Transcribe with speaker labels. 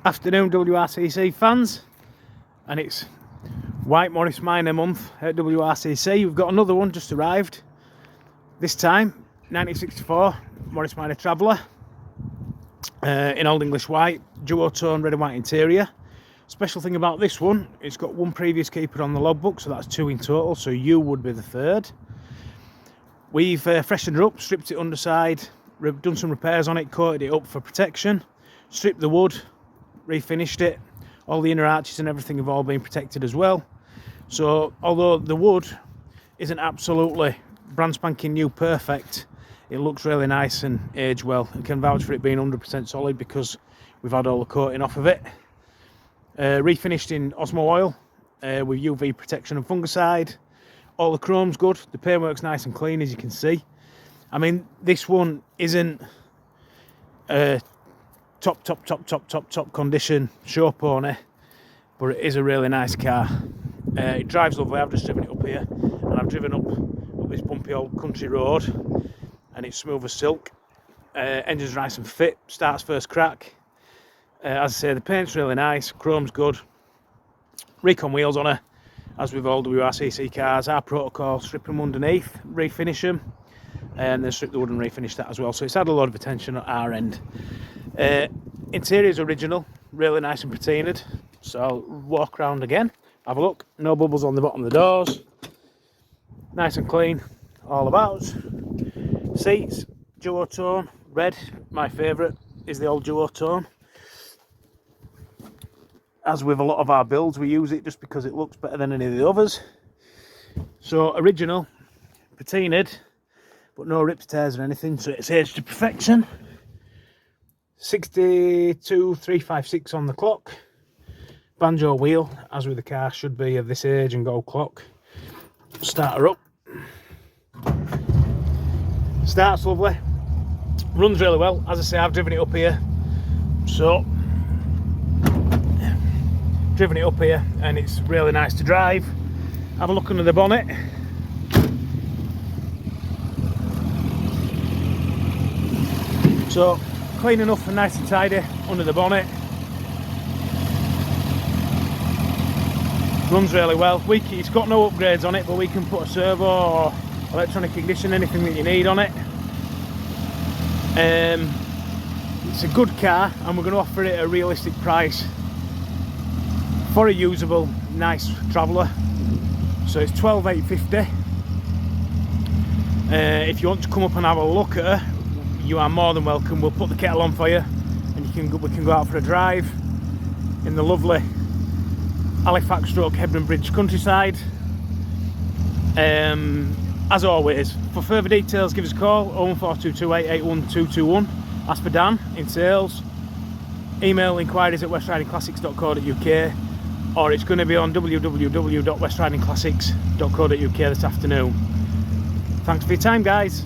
Speaker 1: Afternoon WRCC fans, and it's White Morris Minor month at WRCC. We've got another one just arrived, this time 1964 Morris Minor Traveller in Old English white, duotone red and white interior. Special thing about this one, it's got one previous keeper on the logbook, so that's 2 in total, so you would be the 3rd. We've freshened her up, stripped it underside, done some repairs on it, coated it up for protection, stripped the wood, refinished it. All the inner arches and everything have all been protected as well. So although the wood isn't absolutely brand spanking new perfect, it looks really nice and aged well. I can vouch for it being 100% solid because we've had all the coating off of it. Refinished in Osmo oil with UV protection and fungicide. All the chrome's good, the paintwork's nice and clean, as you can see. I mean, this one isn't top condition show pony, but it is a really nice car. It drives lovely. I've just driven it up here, and I've driven up this bumpy old country road, and it's smooth as silk. Engine's nice and fit, starts first crack. As I say, the paint's really nice, chrome's good. Recon wheels on her, as with all WRCC cars. Our protocol: strip them underneath, refinish them, and then strip the wood and refinish that as well. So it's had a lot of attention at our end. Interior is original, really nice and patina'd. So I'll walk around again, have a look. No bubbles on the bottom of the doors, nice and clean all about. Seats, duotone red. My favourite is the old duotone. As with a lot of our builds, we use it just because it looks better than any of the others. So original, patina'd, but no rips, tears or anything, so it's aged to perfection. 62,356 on the clock. Banjo wheel, as with the car should be of this age and gold clock. Start her up. Starts lovely, runs really well. As I say, I've driven it up here, and it's really nice to drive. Have a look under the bonnet. So clean enough and nice and tidy under the bonnet. Runs really well. It's got no upgrades on it, but we can put a servo or electronic ignition, anything that you need on it. It's a good car, and we're going to offer it a realistic price for a usable, nice traveller. So it's 12,850. If you want to come up and have a look at her, you are more than welcome. We'll put the kettle on for you, and we can go out for a drive in the lovely Halifax stroke Hebden Bridge countryside. As always, for further details, give us a call 01422 881 Ask for Dan in sales. Email inquiries at westridingclassics.co.uk, or it's going to be on www.westridingclassics.co.uk this afternoon. Thanks for your time, guys.